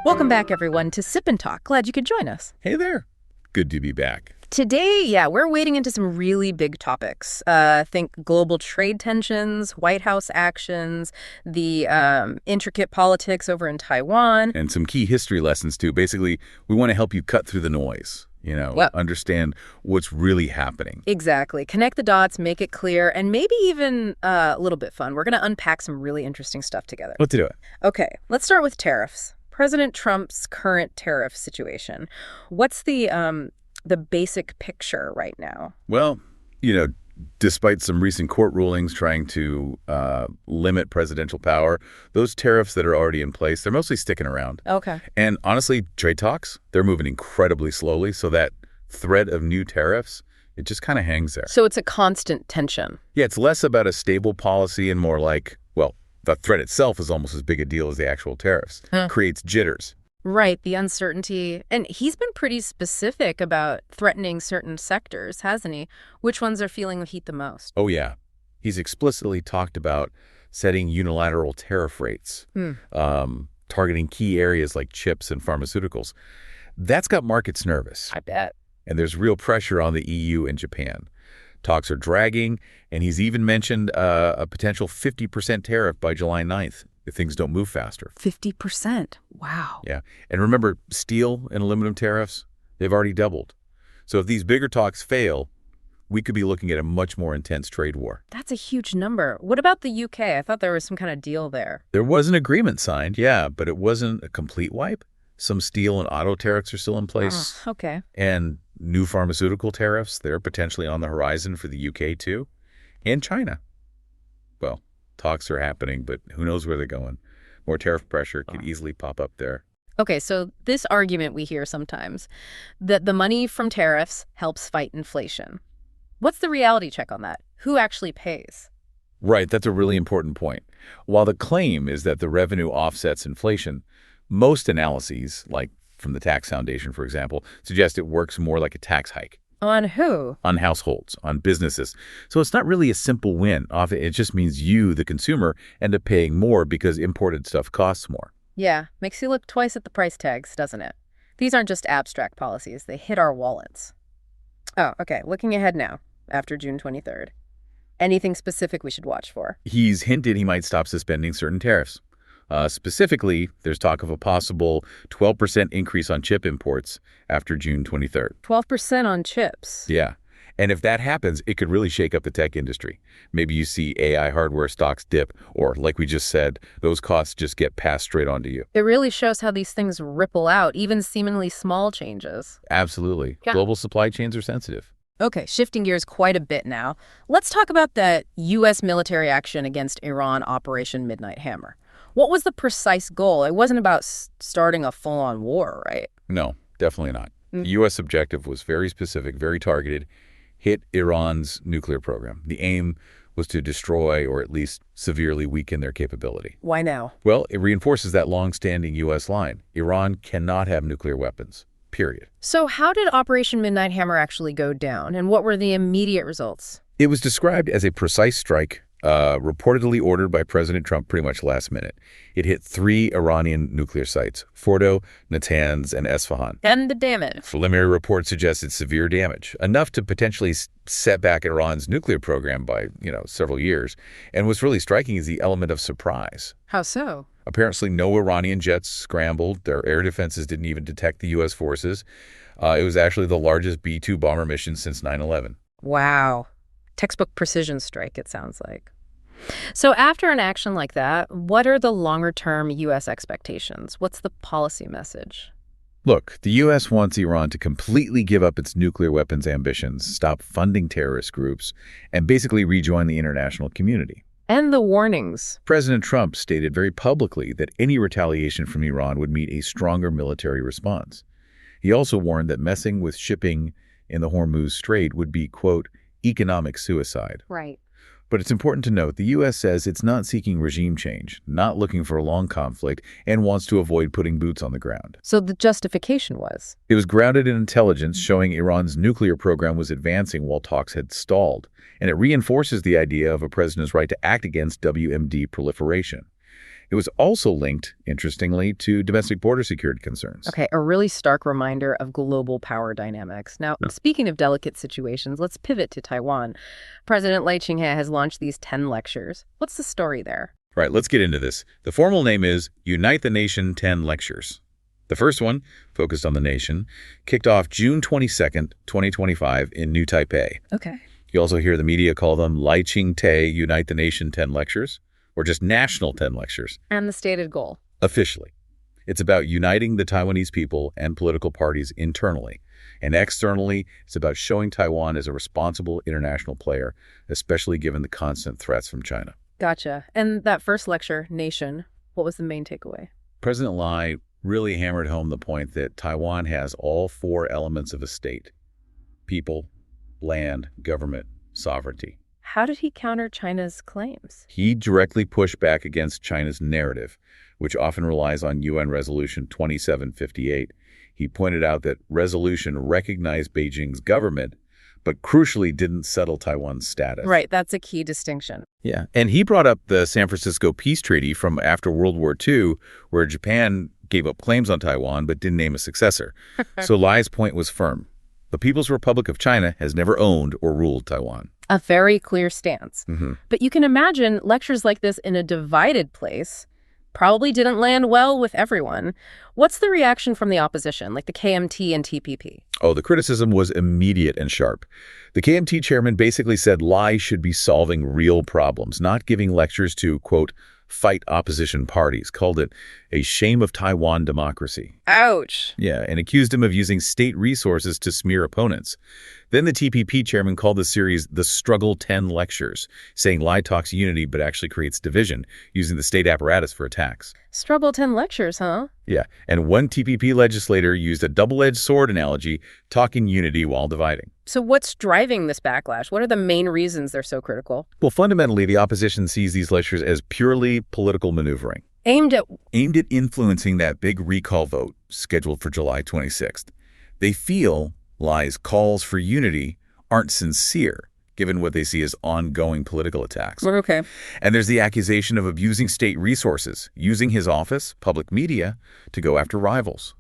Welcome back, everyone, to Sip and Talk. Glad you could join us. Hey there. Good to be back. Today, we're wading into some really big topics. Think global trade tensions, White House actions, the intricate politics over in Taiwan. And some key history lessons, too. Basically, we want to help you cut through the noise, understand what's really happening. Exactly. Connect the dots, make it clear, and maybe even a little bit fun. We're going to unpack some really interesting stuff together. Let's do it. Okay, let's start with tariffs. President Trump's current tariff situation. What's the basic picture right now? Well, despite some recent court rulings trying to limit presidential power, those tariffs that are already in place, they're mostly sticking around. Okay. And honestly, trade talks, they're moving incredibly slowly. So that threat of new tariffs, it just kind of hangs there. So it's a constant tension. Yeah, it's less about a stable policy and more like, the threat itself is almost as big a deal as the actual tariffs. Creates jitters. Right, the uncertainty. And he's been pretty specific about threatening certain sectors, hasn't he? Which ones are feeling the heat the most? Oh, yeah. He's explicitly talked about setting unilateral tariff rates, targeting key areas like chips and pharmaceuticals. That's got markets nervous. I bet. And there's real pressure on the EU and Japan. Talks are dragging, and he's even mentioned a potential 50% tariff by July 9th if things don't move faster. 50%? Wow. Yeah. And remember, steel and aluminum tariffs, they've already doubled. So if these bigger talks fail, we could be looking at a much more intense trade war. That's a huge number. What about the UK? I thought there was some kind of deal there. There was an agreement signed, but it wasn't a complete wipe. Some steel and auto tariffs are still in place. Oh, okay. And new pharmaceutical tariffs, they're potentially on the horizon for the UK too. And China. Well, talks are happening, but who knows where they're going. More tariff pressure could easily pop up there. Okay, so this argument we hear sometimes, that the money from tariffs helps fight inflation. What's the reality check on that? Who actually pays? Right, that's a really important point. While the claim is that the revenue offsets inflation, most analyses, like from the Tax Foundation, for example, suggest it works more like a tax hike. On who? On households, on businesses. So it's not really a simple win. Often it just means you, the consumer, end up paying more because imported stuff costs more. Yeah, makes you look twice at the price tags, doesn't it? These aren't just abstract policies. They hit our wallets. Oh, okay. Looking ahead now, after June 23rd. Anything specific we should watch for? He's hinted he might stop suspending certain tariffs. Specifically, there's talk of a possible 12% increase on chip imports after June 23rd. 12% on chips? Yeah. And if that happens, it could really shake up the tech industry. Maybe you see AI hardware stocks dip, or like we just said, those costs just get passed straight on to you. It really shows how these things ripple out, even seemingly small changes. Absolutely. Yeah. Global supply chains are sensitive. Okay, shifting gears quite a bit now. Let's talk about that U.S. military action against Iran, Operation Midnight Hammer. What was the precise goal? It wasn't about starting a full-on war, right? No, definitely not. The U.S. objective was very specific, very targeted, hit Iran's nuclear program. The aim was to destroy or at least severely weaken their capability. Why now? Well, it reinforces that long-standing U.S. line. Iran cannot have nuclear weapons, period. So how did Operation Midnight Hammer actually go down, and what were the immediate results? It was described as a precise strike reportedly ordered by President Trump pretty much last minute. It hit 3 Iranian nuclear sites, Fordo, Natanz, and Esfahan. And the damage? Preliminary reports suggested severe damage, enough to potentially set back Iran's nuclear program by, several years. And what's really striking is the element of surprise. How so? Apparently no Iranian jets scrambled. Their air defenses didn't even detect the U.S. forces. It was actually the largest B-2 bomber mission since 9/11. Wow. Textbook precision strike, it sounds like. So after an action like that, what are the longer-term U.S. expectations? What's the policy message? Look, the U.S. wants Iran to completely give up its nuclear weapons ambitions, stop funding terrorist groups, and basically rejoin the international community. And the warnings. President Trump stated very publicly that any retaliation from Iran would meet a stronger military response. He also warned that messing with shipping in the Hormuz Strait would be, quote, economic suicide. Right. But it's important to note the U.S. says it's not seeking regime change, not looking for a long conflict, and wants to avoid putting boots on the ground. So the justification was? It was grounded in intelligence showing Iran's nuclear program was advancing while talks had stalled, and it reinforces the idea of a president's right to act against WMD proliferation. It was also linked, interestingly, to domestic border security concerns. Okay, a really stark reminder of global power dynamics. Now, speaking of delicate situations, let's pivot to Taiwan. President Ching-te has launched these 10 lectures. What's the story there? Right, let's get into this. The formal name is Unite the Nation 10 Lectures. The first one, focused on the nation, kicked off June 22nd, 2025 in New Taipei. Okay. You also hear the media call them Ching-te Unite the Nation 10 Lectures, or just National 10 Lectures. And the stated goal? Officially. It's about uniting the Taiwanese people and political parties internally. And externally, it's about showing Taiwan as a responsible international player, especially given the constant threats from China. Gotcha. And that first lecture, Nation, what was the main takeaway? President Lai really hammered home the point that Taiwan has all four elements of a state: people, land, government, sovereignty. How did he counter China's claims? He directly pushed back against China's narrative, which often relies on UN Resolution 2758. He pointed out that resolution recognized Beijing's government, but crucially didn't settle Taiwan's status. Right, that's a key distinction. Yeah, and he brought up the San Francisco Peace Treaty from after World War II, where Japan gave up claims on Taiwan but didn't name a successor. So Lai's point was firm. The People's Republic of China has never owned or ruled Taiwan. A very clear stance. But you can imagine lectures like this in a divided place probably didn't land well with everyone. What's the reaction from the opposition, like the KMT and TPP? Oh, the criticism was immediate and sharp. The KMT chairman basically said Lai should be solving real problems, not giving lectures to, quote, fight opposition parties, called it a shame of Taiwan democracy. Ouch. Yeah, and accused him of using state resources to smear opponents. Then the TPP chairman called the series the Struggle 10 Lectures, saying Lai talks unity but actually creates division, using the state apparatus for attacks. Struggle 10 lectures, huh? Yeah, and one TPP legislator used a double-edged sword analogy, talking unity while dividing. So what's driving this backlash? What are the main reasons they're so critical? Well, fundamentally, the opposition sees these lectures as purely political maneuvering. Aimed at influencing that big recall vote scheduled for July 26th. They feel Lai's calls for unity aren't sincere, given what they see as ongoing political attacks. Okay. And there's the accusation of abusing state resources, using his office, public media, to go after rivals.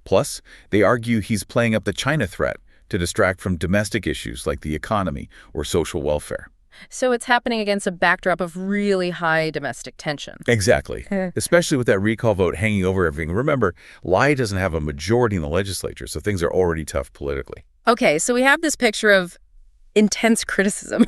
Plus, they argue he's playing up the China threat to distract from domestic issues like the economy or social welfare. So it's happening against a backdrop of really high domestic tension. Exactly. Especially with that recall vote hanging over everything. Remember, Lai doesn't have a majority in the legislature, so things are already tough politically. Okay, so we have this picture of intense criticism.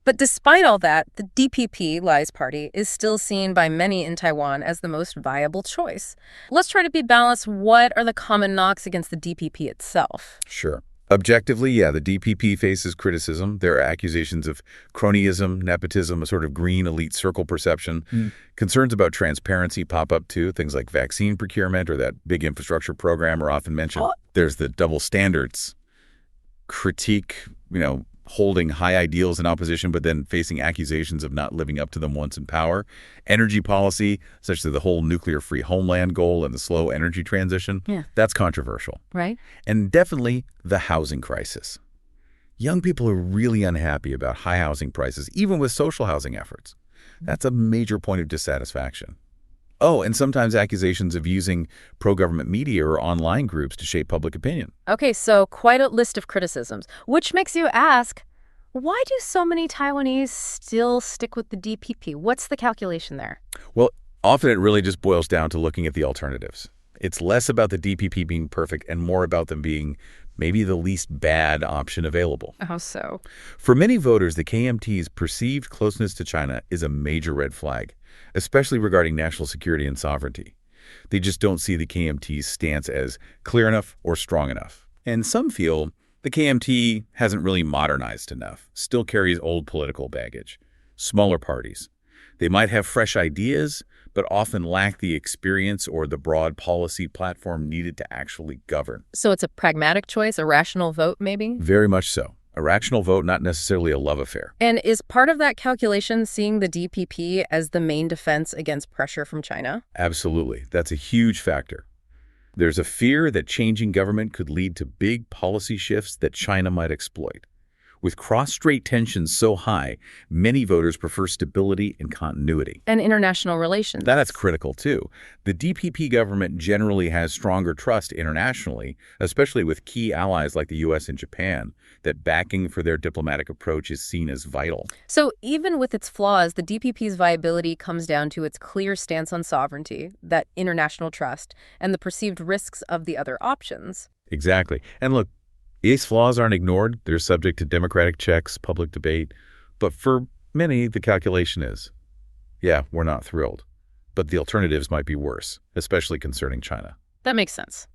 But despite all that, the DPP, Lai's party, is still seen by many in Taiwan as the most viable choice. Let's try to be balanced. What are the common knocks against the DPP itself? Sure. Objectively, yeah, the DPP faces criticism. There are accusations of cronyism, nepotism, a sort of green elite circle perception. Concerns about transparency pop up too. Things like vaccine procurement or that big infrastructure program are often mentioned. There's the double standards. Critique, holding high ideals in opposition, but then facing accusations of not living up to them once in power. Energy policy, such as the whole nuclear-free homeland goal and the slow energy transition, that's controversial. Right. And definitely the housing crisis. Young people are really unhappy about high housing prices, even with social housing efforts. That's a major point of dissatisfaction. Oh, and sometimes accusations of using pro-government media or online groups to shape public opinion. Okay, so quite a list of criticisms, which makes you ask, why do so many Taiwanese still stick with the DPP? What's the calculation there? Well, often it really just boils down to looking at the alternatives. It's less about the DPP being perfect and more about them being maybe the least bad option available. How so? For many voters, the KMT's perceived closeness to China is a major red flag, especially regarding national security and sovereignty. They just don't see the KMT's stance as clear enough or strong enough. And some feel the KMT hasn't really modernized enough, still carries old political baggage. Smaller parties. They might have fresh ideas, but often lack the experience or the broad policy platform needed to actually govern. So it's a pragmatic choice, a rational vote, maybe? Very much so. A rational vote, not necessarily a love affair. And is part of that calculation seeing the DPP as the main defense against pressure from China? Absolutely. That's a huge factor. There's a fear that changing government could lead to big policy shifts that China might exploit, With cross-strait tensions so high, many voters prefer stability and continuity. And international relations. That's critical, too. The DPP government generally has stronger trust internationally, especially with key allies like the U.S. and Japan, that backing for their diplomatic approach is seen as vital. So even with its flaws, the DPP's viability comes down to its clear stance on sovereignty, that international trust, and the perceived risks of the other options. Exactly. And look, these flaws aren't ignored. They're subject to democratic checks, public debate. But for many, the calculation is, yeah, we're not thrilled. But the alternatives might be worse, especially concerning China. That makes sense.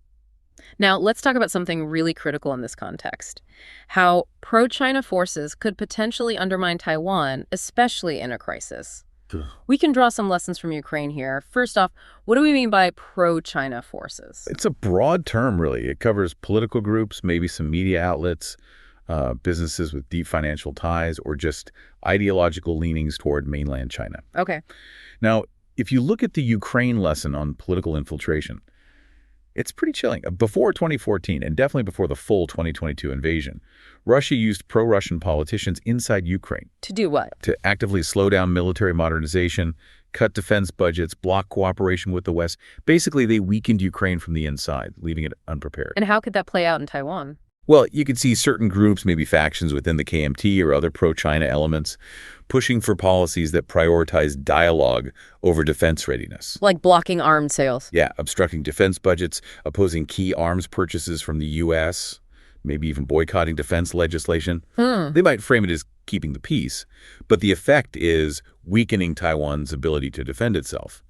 Now, let's talk about something really critical in this context. How pro-China forces could potentially undermine Taiwan, especially in a crisis. We can draw some lessons from Ukraine here. First off, what do we mean by pro-China forces? It's a broad term, really. It covers political groups, maybe some media outlets, businesses with deep financial ties, or just ideological leanings toward mainland China. Okay. Now, if you look at the Ukraine lesson on political infiltration, it's pretty chilling. Before 2014, and definitely before the full 2022 invasion, Russia used pro-Russian politicians inside Ukraine. To do what? To actively slow down military modernization, cut defense budgets, block cooperation with the West. Basically, they weakened Ukraine from the inside, leaving it unprepared. And how could that play out in Taiwan? Well, you could see certain groups, maybe factions within the KMT or other pro-China elements, pushing for policies that prioritize dialogue over defense readiness. Like blocking arms sales. Yeah, obstructing defense budgets, opposing key arms purchases from the U.S., maybe even boycotting defense legislation. They might frame it as keeping the peace, but the effect is weakening Taiwan's ability to defend itself.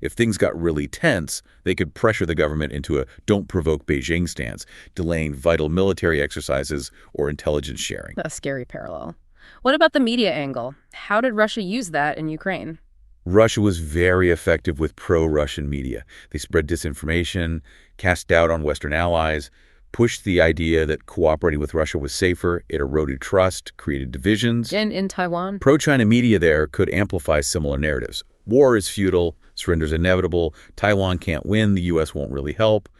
If things got really tense, they could pressure the government into a don't provoke Beijing stance, delaying vital military exercises or intelligence sharing. A scary parallel. What about the media angle? How did Russia use that in Ukraine? Russia was very effective with pro-Russian media. They spread disinformation, cast doubt on Western allies, pushed the idea that cooperating with Russia was safer. It eroded trust, created divisions. And in Taiwan? Pro-China media there could amplify similar narratives. War is futile, surrender is inevitable, Taiwan can't win, the U.S. won't really help.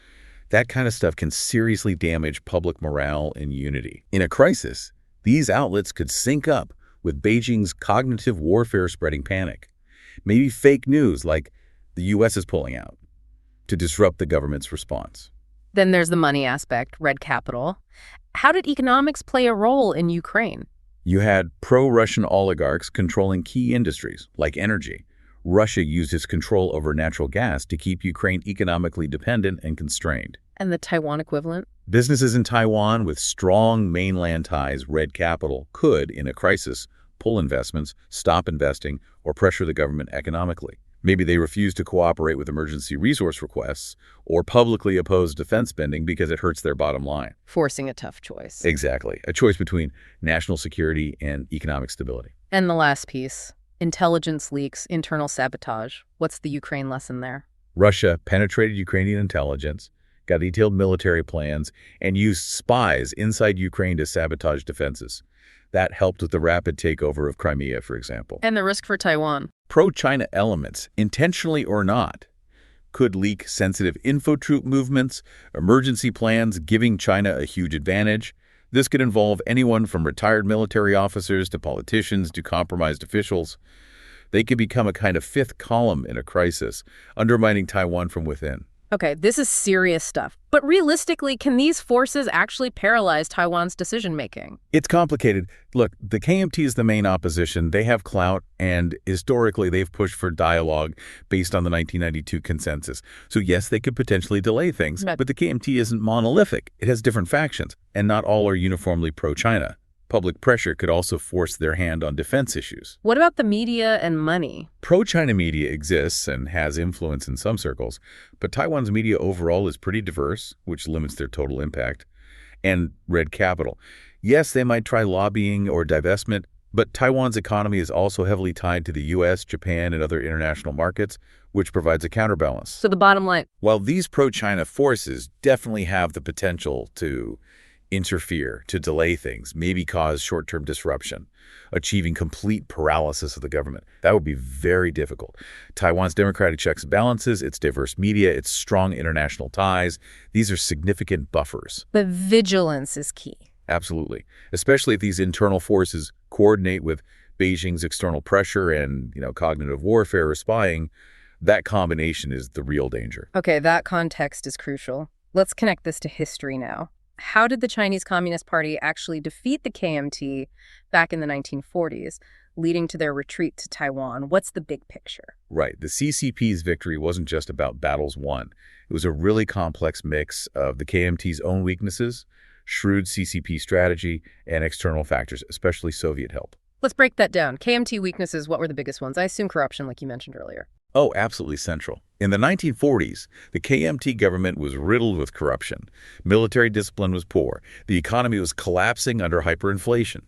That kind of stuff can seriously damage public morale and unity. In a crisis, these outlets could sync up with Beijing's cognitive warfare spreading panic. Maybe fake news like the U.S. is pulling out to disrupt the government's response. Then there's the money aspect, red capital. How did economics play a role in Ukraine? You had pro-Russian oligarchs controlling key industries like energy. Russia used its control over natural gas to keep Ukraine economically dependent and constrained. And the Taiwan equivalent? Businesses in Taiwan with strong mainland ties, red capital, could, in a crisis, pull investments, stop investing, or pressure the government economically. Maybe they refuse to cooperate with emergency resource requests or publicly oppose defense spending because it hurts their bottom line. Forcing a tough choice. Exactly. A choice between national security and economic stability. And the last piece, intelligence leaks, internal sabotage. What's the Ukraine lesson there? Russia penetrated Ukrainian intelligence, got detailed military plans, and used spies inside Ukraine to sabotage defenses. That helped with the rapid takeover of Crimea, for example. And the risk for Taiwan? Pro-China elements, intentionally or not, could leak sensitive infotroop movements, emergency plans, giving China a huge advantage. This could involve anyone from retired military officers to politicians to compromised officials. They could become a kind of fifth column in a crisis, undermining Taiwan from within. Okay, this is serious stuff. But realistically, can these forces actually paralyze Taiwan's decision-making? It's complicated. Look, the KMT is the main opposition. They have clout, and historically they've pushed for dialogue based on the 1992 consensus. So yes, they could potentially delay things, but the KMT isn't monolithic. It has different factions, and not all are uniformly pro-China. Public pressure could also force their hand on defense issues. What about the media and money? Pro-China media exists and has influence in some circles, but Taiwan's media overall is pretty diverse, which limits their total impact. And red capital. Yes, they might try lobbying or divestment, but Taiwan's economy is also heavily tied to the U.S., Japan, and other international markets, which provides a counterbalance. So the bottom line? While these pro-China forces definitely have the potential to interfere, to delay things, maybe cause short-term disruption, achieving complete paralysis of the government. That would be very difficult. Taiwan's democratic checks and balances, its diverse media, its strong international ties, these are significant buffers. But vigilance is key. Absolutely. Especially if these internal forces coordinate with Beijing's external pressure and, cognitive warfare or spying, that combination is the real danger. Okay, that context is crucial. Let's connect this to history now. How did the Chinese Communist Party actually defeat the KMT back in the 1940s, leading to their retreat to Taiwan? What's the big picture? Right. The CCP's victory wasn't just about battles won. It was a really complex mix of the KMT's own weaknesses, shrewd CCP strategy, and external factors, especially Soviet help. Let's break that down. KMT weaknesses, what were the biggest ones? I assume corruption, like you mentioned earlier. Oh, absolutely central. In the 1940s, the KMT government was riddled with corruption. Military discipline was poor. The economy was collapsing under hyperinflation.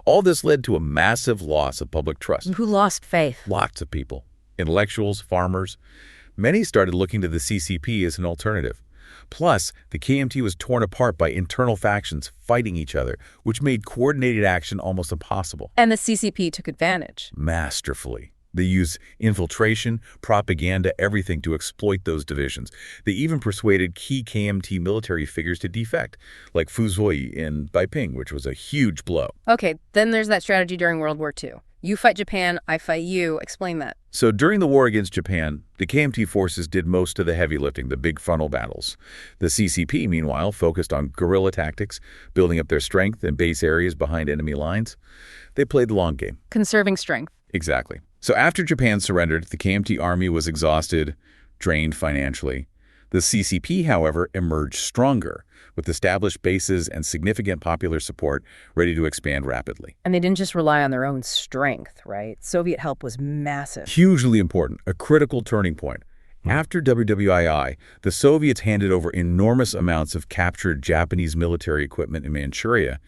All this led to a massive loss of public trust. Who lost faith? Lots of people. Intellectuals, farmers. Many started looking to the CCP as an alternative. Plus, the KMT was torn apart by internal factions fighting each other, which made coordinated action almost impossible. And the CCP took advantage. Masterfully. They used infiltration, propaganda, everything to exploit those divisions. They even persuaded key KMT military figures to defect, like Fu Zuoyi in Beiping, which was a huge blow. Okay, then there's that strategy during World War II. You fight Japan, I fight you. Explain that. So during the war against Japan, the KMT forces did most of the heavy lifting, the big frontal battles. The CCP, meanwhile, focused on guerrilla tactics, building up their strength in base areas behind enemy lines. They played the long game. Conserving strength. Exactly. So after Japan surrendered, the KMT army was exhausted, drained financially. The CCP, however, emerged stronger, with established bases and significant popular support ready to expand rapidly. And they didn't just rely on their own strength, right? Soviet help was massive. Hugely important, a critical turning point. After WWII, the Soviets handed over enormous amounts of captured Japanese military equipment in Manchuria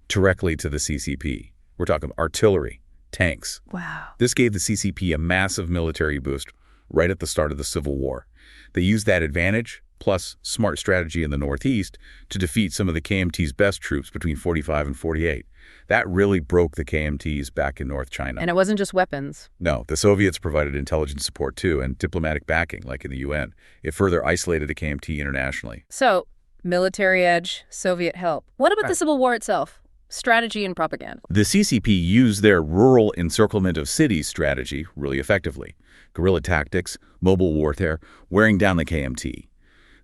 directly to the CCP. We're talking artillery, tanks. Wow. This gave the CCP a massive military boost right at the start of the Civil War. They used that advantage, plus smart strategy in the Northeast, to defeat some of the KMT's best troops between 45 and 48. That really broke the KMTs back in North China. And it wasn't just weapons. No, the Soviets provided intelligence support too, and diplomatic backing, like in the UN. It further isolated the KMT internationally. So, military edge, Soviet help. What about the Civil War itself? Strategy and propaganda. The CCP used their rural encirclement of cities strategy really effectively. Guerrilla tactics, mobile warfare, wearing down the KMT.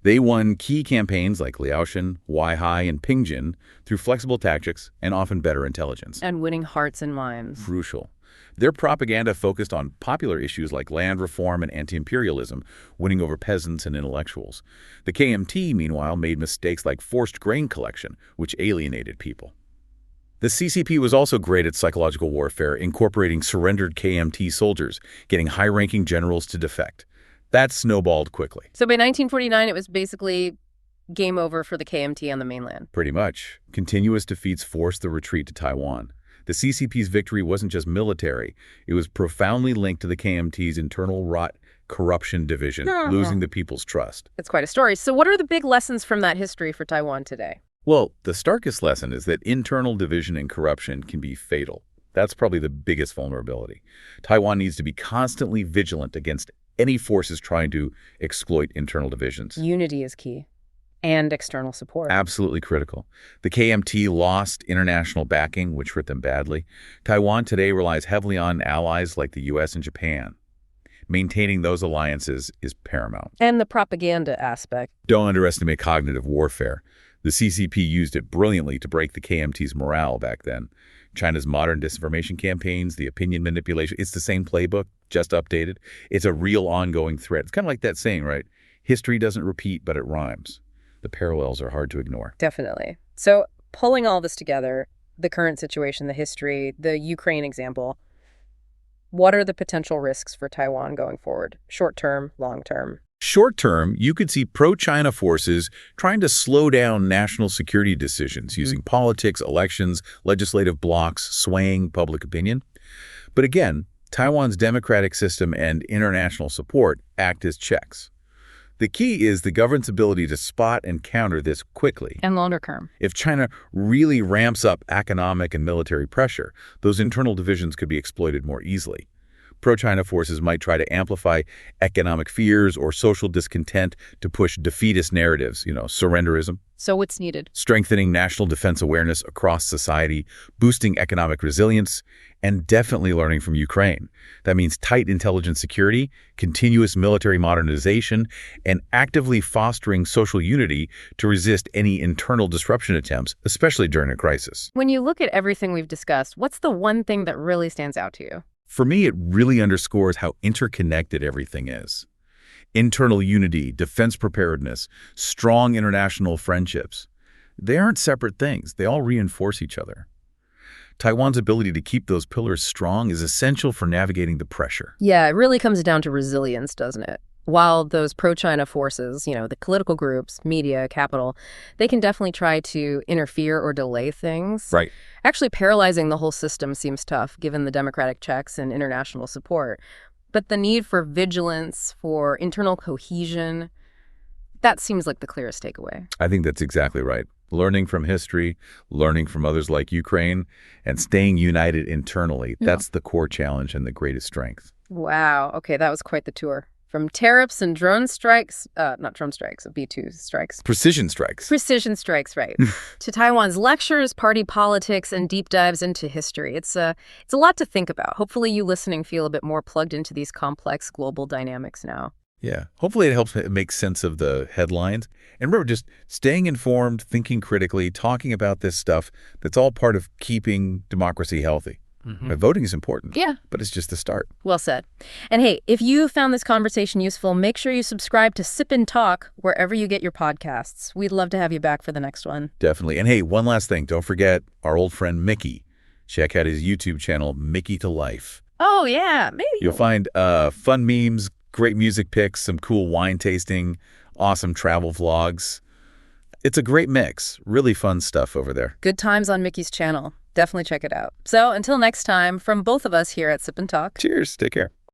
They won key campaigns like Liaoshen, Weihai, and Pingjin through flexible tactics and often better intelligence. And winning hearts and minds. Crucial. Their propaganda focused on popular issues like land reform and anti-imperialism, winning over peasants and intellectuals. The KMT, meanwhile, made mistakes like forced grain collection, which alienated people. The CCP was also great at psychological warfare, incorporating surrendered KMT soldiers, getting high-ranking generals to defect. That snowballed quickly. So by 1949, it was basically game over for the KMT on the mainland. Pretty much. Continuous defeats forced the retreat to Taiwan. The CCP's victory wasn't just military. It was profoundly linked to the KMT's internal rot corruption division, losing the people's trust. It's quite a story. So what are the big lessons from that history for Taiwan today? Well, the starkest lesson is that internal division and corruption can be fatal. That's probably the biggest vulnerability. Taiwan needs to be constantly vigilant against any forces trying to exploit internal divisions. Unity is key. And external support. Absolutely critical. The KMT lost international backing, which hurt them badly. Taiwan today relies heavily on allies like the US and Japan. Maintaining those alliances is paramount. And the propaganda aspect. Don't underestimate cognitive warfare. The CCP used it brilliantly to break the KMT's morale back then. China's modern disinformation campaigns, the opinion manipulation, it's the same playbook, just updated. It's a real ongoing threat. It's kind of like that saying, right? History doesn't repeat, but it rhymes. The parallels are hard to ignore. Definitely. So pulling all this together, the current situation, the history, the Ukraine example, what are the potential risks for Taiwan going forward? Short term, long term? Short term, you could see pro-China forces trying to slow down national security decisions using politics, elections, legislative blocs, swaying public opinion. But again, Taiwan's democratic system and international support act as checks. The key is the government's ability to spot and counter this quickly. And longer term. If China really ramps up economic and military pressure, those internal divisions could be exploited more easily. Pro-China forces might try to amplify economic fears or social discontent to push defeatist narratives, surrenderism. So what's needed? Strengthening national defense awareness across society, boosting economic resilience, and definitely learning from Ukraine. That means tight intelligence security, continuous military modernization, and actively fostering social unity to resist any internal disruption attempts, especially during a crisis. When you look at everything we've discussed, what's the one thing that really stands out to you? For me, it really underscores how interconnected everything is. Internal unity, defense preparedness, strong international friendships. They aren't separate things. They all reinforce each other. Taiwan's ability to keep those pillars strong is essential for navigating the pressure. Yeah, it really comes down to resilience, doesn't it? While those pro-China forces, the political groups, media, capital, they can definitely try to interfere or delay things. Right. Actually, paralyzing the whole system seems tough, given the democratic checks and international support. But the need for vigilance, for internal cohesion, that seems like the clearest takeaway. I think that's exactly right. Learning from history, learning from others like Ukraine, and staying united internally. Yeah. That's the core challenge and the greatest strength. Wow. Okay, that was quite the tour. From tariffs and drone strikes, not drone strikes, B-2 strikes. Precision strikes. Precision strikes, right. To Taiwan's lectures, party politics, and deep dives into history. It's a lot to think about. Hopefully you listening feel a bit more plugged into these complex global dynamics now. Yeah. Hopefully it helps make sense of the headlines. And remember, just staying informed, thinking critically, talking about this stuff, that's all part of keeping democracy healthy. Voting is important. Yeah. But it's just the start. Well said. And hey, if you found this conversation useful, make sure you subscribe to Sip&Talk wherever you get your podcasts. We'd love to have you back for the next one. Definitely. And hey, one last thing. Don't forget our old friend Mickey. Check out his YouTube channel, Mickytolife. Oh, yeah. Maybe. You'll find fun memes, great music picks, some cool wine tasting, awesome travel vlogs. It's a great mix. Really fun stuff over there. Good times on Mickey's channel. Definitely check it out. So until next time, from both of us here at Sip&Talk. Cheers. Take care.